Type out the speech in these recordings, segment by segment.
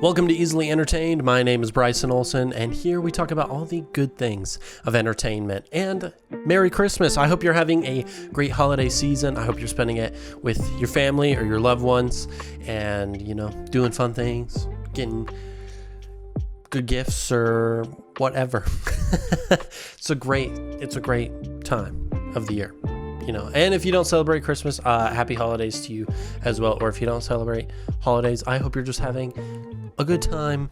Welcome to Easily Entertained. My name is Bryson Olson, and here we talk about all the good things of entertainment. And Merry Christmas. I hope you're having a great holiday season. I hope you're spending it with your family or your loved ones and, doing fun things, getting good gifts or whatever. It's a great time of the year. And if you don't celebrate Christmas, happy holidays to you as well. Or if you don't celebrate holidays, I hope you're just having a good time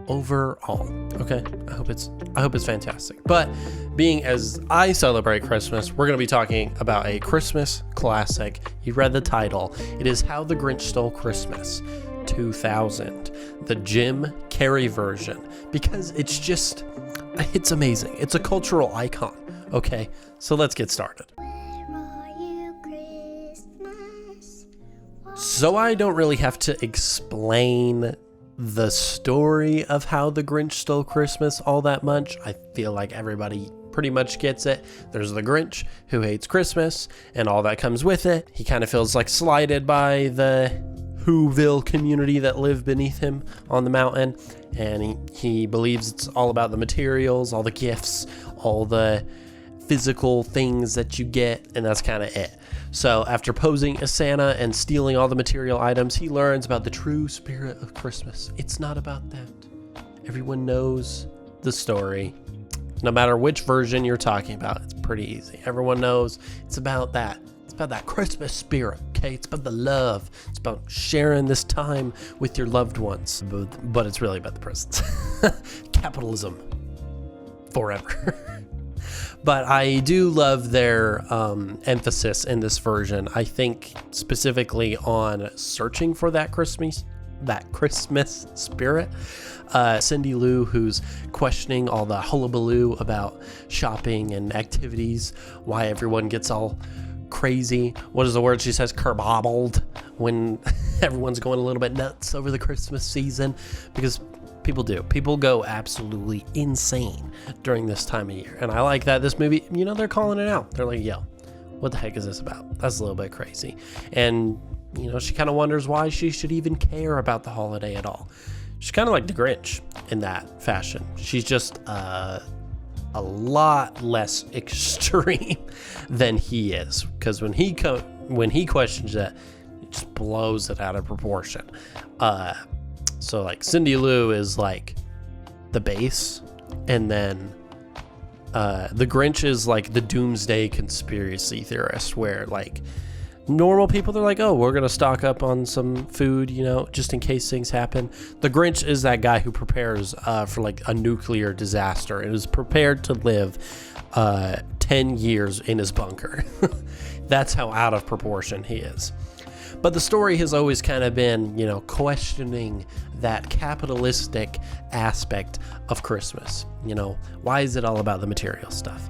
overall. Okay, I hope it's fantastic. But being as I celebrate Christmas, we're going to be talking about a Christmas classic. You read the title. It is How the Grinch Stole Christmas 2000, the Jim Carrey version, because it's amazing. It's a cultural icon. Okay, so let's get started. So I don't really have to explain the story of How the Grinch Stole Christmas all that much. I feel like everybody pretty much gets it. There's the Grinch who hates Christmas and all that comes with it. He kind of feels like slighted by the Whoville community that live beneath him on the mountain, and he believes it's all about the materials, all the gifts, all the physical things that you get, and that's kind of it. So after posing as Santa and stealing all the material items, he learns about the true spirit of Christmas. It's not about that. Everyone knows the story. No matter which version you're talking about, it's pretty easy. Everyone knows it's about that. It's about that Christmas spirit, okay? It's about the love. It's about sharing this time with your loved ones. But it's really about the presents. Capitalism. Forever. But I do love their emphasis in this version. I think specifically on searching for that Christmas spirit. Cindy Lou, who's questioning all the hullabaloo about shopping and activities, why everyone gets all crazy. What is the word she says? Kerbobbled, when everyone's going a little bit nuts over the Christmas season, because people do. People go absolutely insane during this time of year. And I like that this movie, they're calling it out. They're like, yo, what the heck is this about? That's a little bit crazy. And, she kind of wonders why she should even care about the holiday at all. She's kind of like the Grinch in that fashion. She's just a lot less extreme than he is. Because when he questions that, it just blows it out of proportion. So like Cindy Lou is like the base, and then the Grinch is like the doomsday conspiracy theorist, where like normal people, they're like, oh, we're going to stock up on some food, just in case things happen. The Grinch is that guy who prepares for like a nuclear disaster and is prepared to live 10 years in his bunker. That's how out of proportion he is. But the story has always kind of been, questioning that capitalistic aspect of Christmas. Why is it all about the material stuff?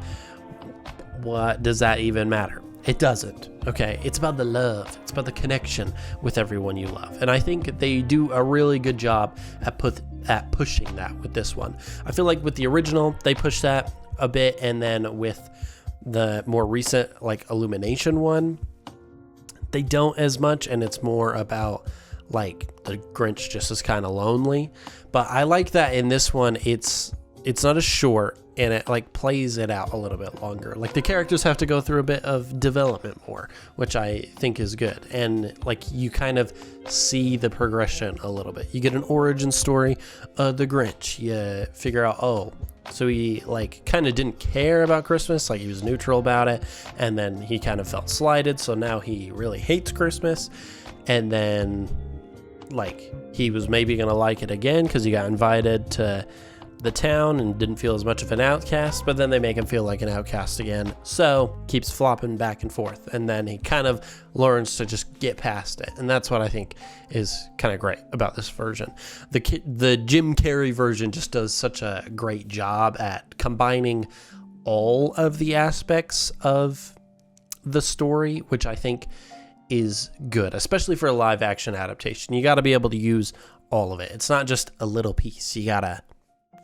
What does that even matter? It doesn't, okay? It's about the love. It's about the connection with everyone you love. And I think they do a really good job at pushing that with this one. I feel like with the original, they pushed that a bit, and then with the more recent, like, Illumination one, they don't as much, and it's more about like the Grinch just is kind of lonely. But I like that in this one, it's not as short, and it like plays it out a little bit longer. Like the characters have to go through a bit of development more, which I think is good. And like you kind of see the progression a little bit. You get an origin story of the Grinch. You figure out, so he like kind of didn't care about Christmas, like he was neutral about it, and then he kind of felt slighted, so now he really hates Christmas. And then like he was maybe gonna like it again because he got invited to the town and didn't feel as much of an outcast, but then they make him feel like an outcast again, so keeps flopping back and forth, and then he kind of learns to just get past it. And that's what I think is kind of great about this version. The Jim Carrey version just does such a great job at combining all of the aspects of the story, which I think is good, especially for a live action adaptation. You got to be able to use all of it. It's not just a little piece. You got to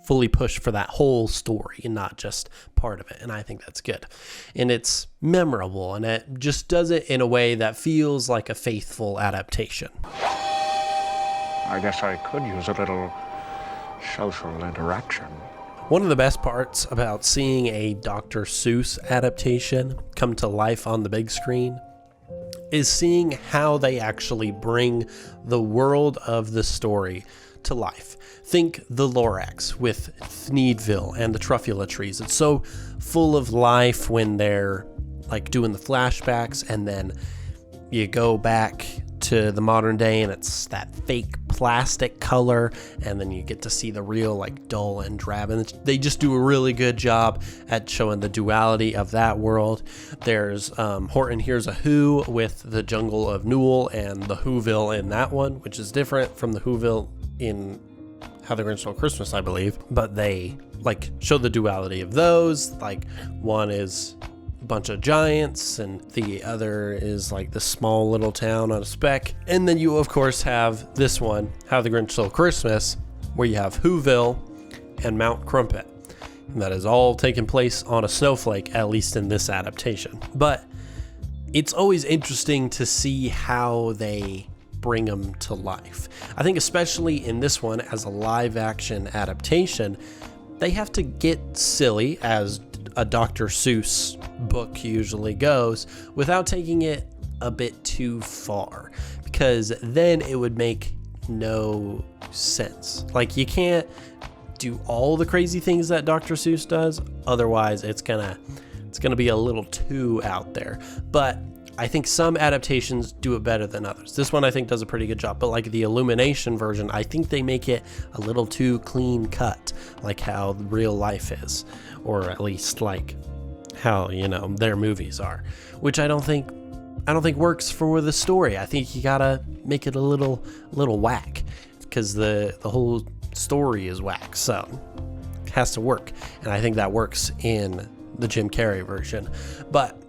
fully push for that whole story and not just part of it. And I think that's good. And it's memorable, and it just does it in a way that feels like a faithful adaptation. I guess I could use a little social interaction. One of the best parts about seeing a Dr. Seuss adaptation come to life on the big screen is seeing how they actually bring the world of the story to life. Think the Lorax with Thneedville and the Truffula trees. It's so full of life when they're like doing the flashbacks, and then you go back to the modern day and it's that fake plastic color, and then you get to see the real like dull and drab, and they just do a really good job at showing the duality of that world. There's Horton Hears a Who with the Jungle of Newell and the Whoville in that one, which is different from the Whoville in How the Grinch Stole Christmas, I believe, but they like show the duality of those. Like one is bunch of giants and the other is like the small little town on a speck. And then you of course have this one, How the Grinch Stole Christmas, where you have Whoville and Mount Crumpet, and that is all taking place on a snowflake, at least in this adaptation. But it's always interesting to see how they bring them to life. I think especially in this one as a live action adaptation, they have to get silly, as a Dr. Seuss book usually goes, without taking it a bit too far, because then it would make no sense. Like, you can't do all the crazy things that Dr. Seuss does, otherwise it's gonna be a little too out there. But I think some adaptations do it better than others. This one I think does a pretty good job, but like the Illumination version, I think they make it a little too clean cut, like how real life is, or at least like how, you know, their movies are, which I don't think works for the story. I think you gotta make it a little whack, because the whole story is whack, so it has to work. And I think that works in the Jim Carrey version. But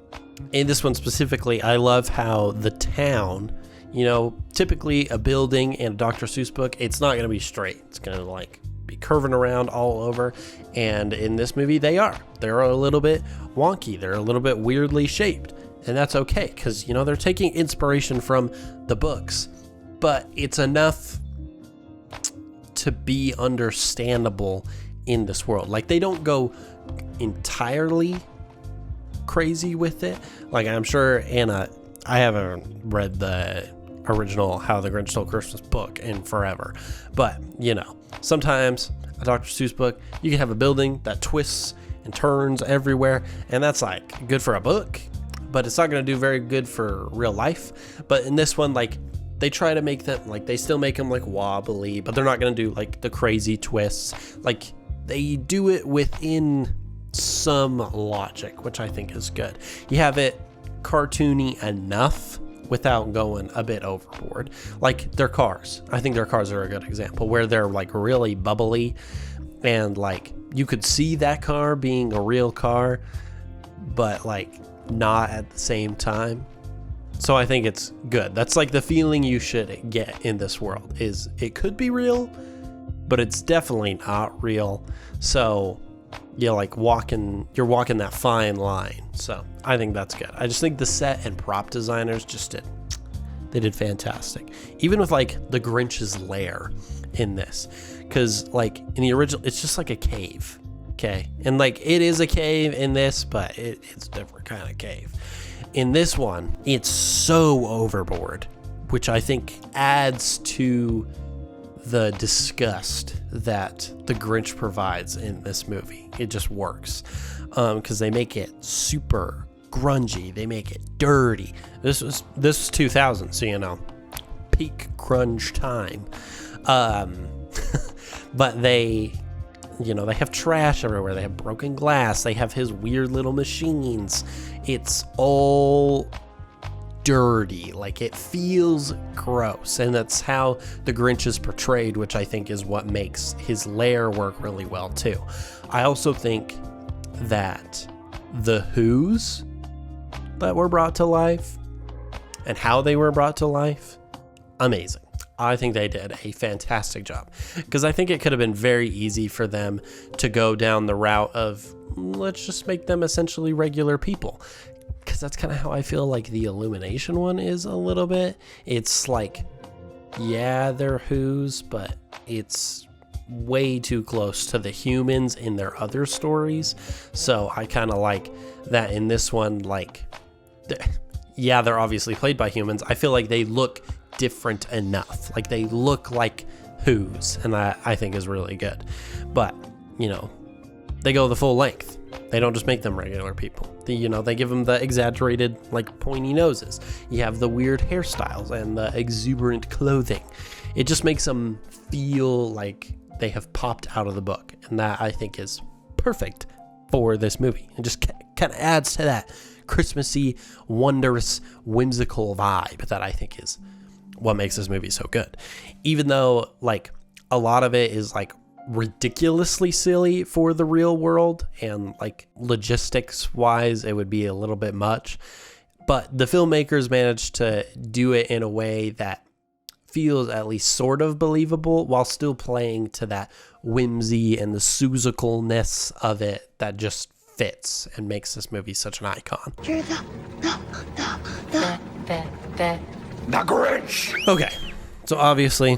in this one specifically, I love how the town, you know, typically a building in a Dr. Seuss book, it's not going to be straight. It's going to like be curving around all over. And in this movie, they're a little bit wonky. They're a little bit weirdly shaped. And that's okay, because, you know, they're taking inspiration from the books, but it's enough to be understandable in this world. Like, they don't go entirely crazy with it. Like, I'm sure Anna, I haven't read the original How the Grinch Stole Christmas book in forever, but you know, sometimes a Dr. Seuss book, you can have a building that twists and turns everywhere, and that's like good for a book, but it's not going to do very good for real life. But in this one, like, they try to make them like, they still make them like wobbly, but they're not going to do like the crazy twists. Like, they do it within some logic, which I think is good. You have it cartoony enough without going a bit overboard. Like their cars. I think their cars are a good example, where they're like really bubbly, and like you could see that car being a real car, but like not at the same time. So I think it's good. That's like the feeling you should get in this world, is it could be real, but it's definitely not real. So you're walking that fine line. So I think that's good. I just think the set and prop designers they did fantastic. Even with like the Grinch's lair in this, because like in the original, it's just like a cave. Okay. And like it is a cave in this, but it's a different kind of cave. In this one, it's so overboard, which I think adds to the disgust that the Grinch provides in this movie. It just works, because they make it super grungy. They make it dirty. This was 2000, so you know, peak grunge time. But they have trash everywhere. They have broken glass. They have his weird little machines. It's all dirty. Like, it feels gross, and that's how the Grinch is portrayed, which I think is what makes his lair work really well too. I also think that the Who's that were brought to life and how they were brought to life, amazing. I think they did a fantastic job, because I think it could have been very easy for them to go down the route of, let's just make them essentially regular people, because that's kind of how I feel like the Illumination one is a little bit. It's like yeah, they're Who's, but it's way too close to the humans in their other stories. So I kind of like that in this one, like, yeah, they're obviously played by humans. I feel like they look different enough. Like, they look like Who's, and that I think is really good. But, you know, they go the full length. They don't just make them regular people. They give them the exaggerated, like, pointy noses. You have the weird hairstyles and the exuberant clothing. It just makes them feel like they have popped out of the book. And that, I think, is perfect for this movie. It just kind of adds to that Christmassy, wondrous, whimsical vibe that I think is what makes this movie so good. Even though, like, a lot of it is, like, ridiculously silly for the real world, and like logistics wise it would be a little bit much, but the filmmakers managed to do it in a way that feels at least sort of believable while still playing to that whimsy and the Seussicalness of it that just fits and makes this movie such an icon. You're the Grinch! Okay, so obviously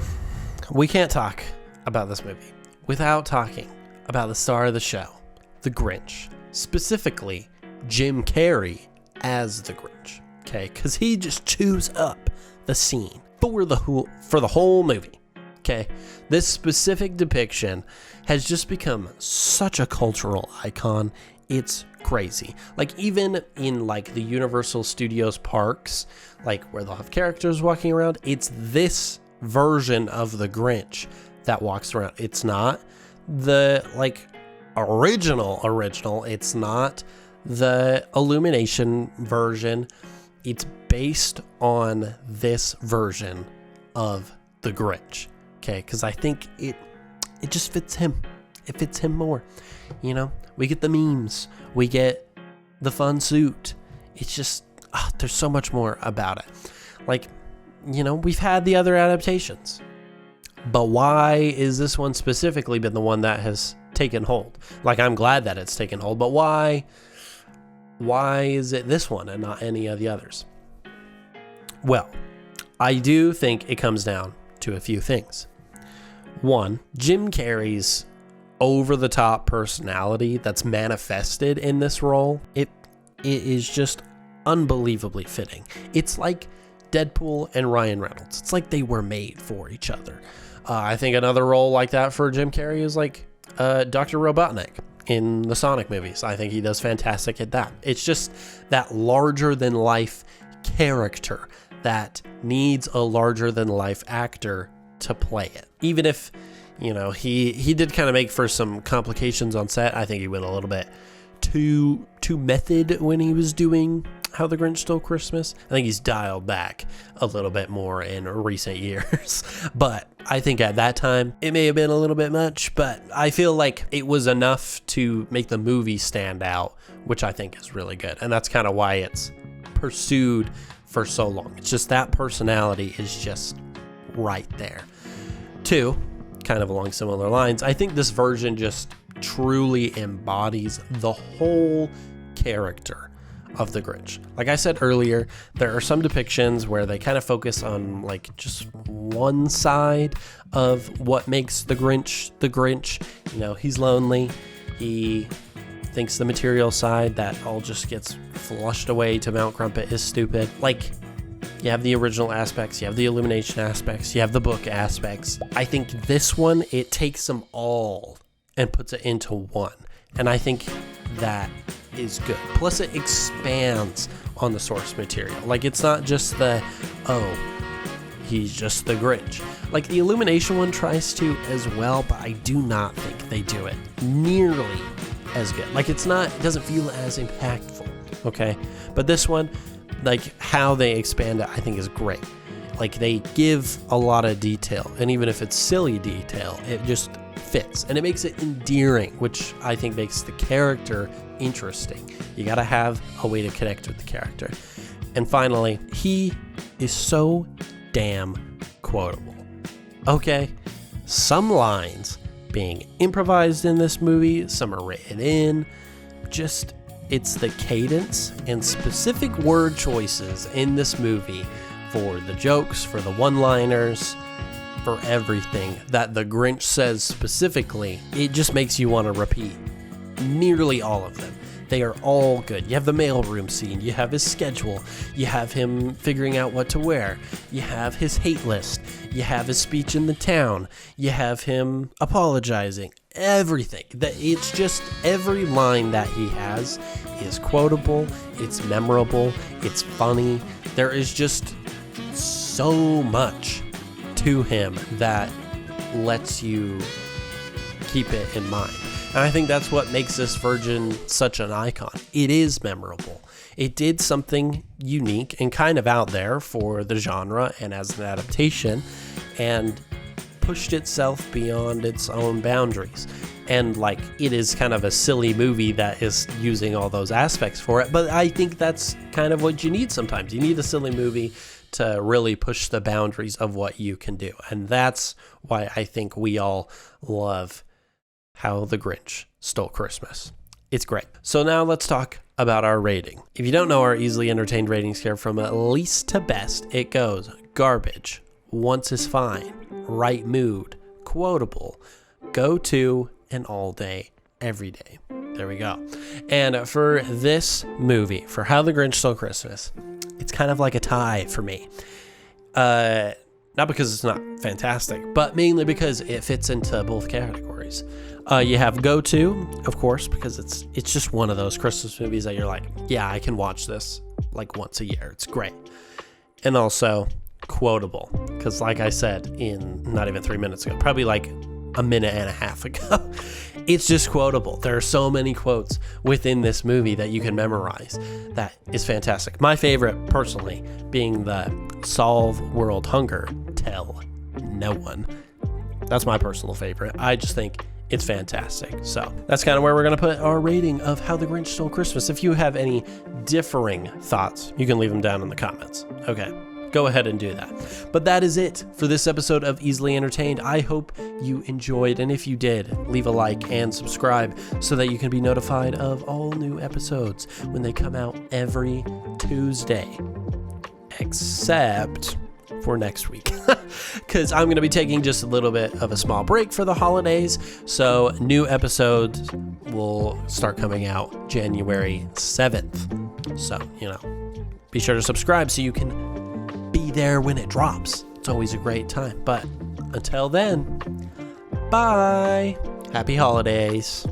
we can't talk about this movie without talking about the star of the show, the Grinch. Specifically, Jim Carrey as the Grinch. Okay, because he just chews up the scene for the whole movie. Okay, this specific depiction has just become such a cultural icon. It's crazy. Like, even in like the Universal Studios parks, like where they'll have characters walking around, it's this version of the Grinch that walks around. It's not the like original. It's not the Illumination version. It's based on this version of the Grinch. Okay, because I think it just fits him. It fits him more. You know, we get the memes, we get the fun suit. It's just there's so much more about it. Like, you know, we've had the other adaptations, but why is this one specifically been the one that has taken hold? Like, I'm glad that it's taken hold, but why is it this one and not any of the others? Well, I do think it comes down to a few things. One, Jim Carrey's over-the-top personality that's manifested in this role, it is just unbelievably fitting. It's like Deadpool and Ryan Reynolds. It's like they were made for each other. I think another role like that for Jim Carrey is like Dr. Robotnik in the Sonic movies. I think he does fantastic at that. It's just that larger-than-life character that needs a larger-than-life actor to play it. Even if, you know, he did kind of make for some complications on set. I think he went a little bit too method when he was doing How the Grinch Stole Christmas. I think he's dialed back a little bit more in recent years. But I think at that time, it may have been a little bit much, but I feel like it was enough to make the movie stand out, which I think is really good. And that's kind of why it's pursued for so long. It's just that personality is just right there. Two, kind of along similar lines, I think this version just truly embodies the whole character of the Grinch. Like I said earlier, there are some depictions where they kind of focus on like just one side of what makes the Grinch the Grinch. You know, he's lonely. He thinks the material side that all just gets flushed away to Mount Crumpet is stupid. Like, you have the original aspects, you have the Illumination aspects, you have the book aspects. I think this one, it takes them all and puts it into one. And I think that is good. Plus, it expands on the source material. Like, it's not just he's just the Grinch. Like, the Illumination one tries to as well, but I do not think they do it nearly as good. Like, it doesn't feel as impactful, okay? But this one, like, how they expand it, I think is great. Like, they give a lot of detail, and even if it's silly detail, it just fits, and it makes it endearing, which I think makes the character interesting. You gotta have a way to connect with the character. And finally, he is so damn quotable. Okay, some lines being improvised in this movie, some are written in, just it's the cadence and specific word choices in this movie for the jokes, for the one-liners, for everything that the Grinch says specifically, it just makes you want to repeat nearly all of them. They are all good. You have the mailroom scene, you have his schedule, you have him figuring out what to wear, you have his hate list, you have his speech in the town, you have him apologizing, everything. It's just every line that he has is quotable, it's memorable, it's funny. There is just so much to him that lets you keep it in mind. And I think that's what makes this version such an icon. It is memorable. It did something unique and kind of out there for the genre and as an adaptation, and pushed itself beyond its own boundaries. And like, it is kind of a silly movie that is using all those aspects for it, but I think that's kind of what you need sometimes. You need a silly movie to really push the boundaries of what you can do. And that's why I think we all love How the Grinch Stole Christmas. It's great. So now let's talk about our rating. If you don't know our easily entertained rating scale from least to best, it goes garbage, once is fine, right mood, quotable, go to, and all day, every day. There we go. And for this movie, for How the Grinch Stole Christmas, it's kind of like a tie for me. Not because it's not fantastic, but mainly because it fits into both categories. You have Go To, of course, because it's just one of those Christmas movies that you're like, yeah, I can watch this like once a year. It's great. And also Quotable, because like I said in not even 3 minutes ago, probably like a minute and a half ago, it's just quotable. There are so many quotes within this movie that you can memorize. That is fantastic. My favorite, personally, being the solve world hunger, tell no one. That's my personal favorite. I just think it's fantastic. So that's kind of where we're going to put our rating of How the Grinch Stole Christmas. If you have any differing thoughts, you can leave them down in the comments. Okay, go ahead and do that. But that is it for this episode of Easily Entertained. I hope you enjoyed, and if you did, leave a like and subscribe so that you can be notified of all new episodes when they come out every Tuesday, except for next week, because I'm going to be taking just a little bit of a small break for the holidays. So new episodes will start coming out January 7th. So, be sure to subscribe so you can be there when it drops. It's always a great time. But until then, bye. Happy holidays.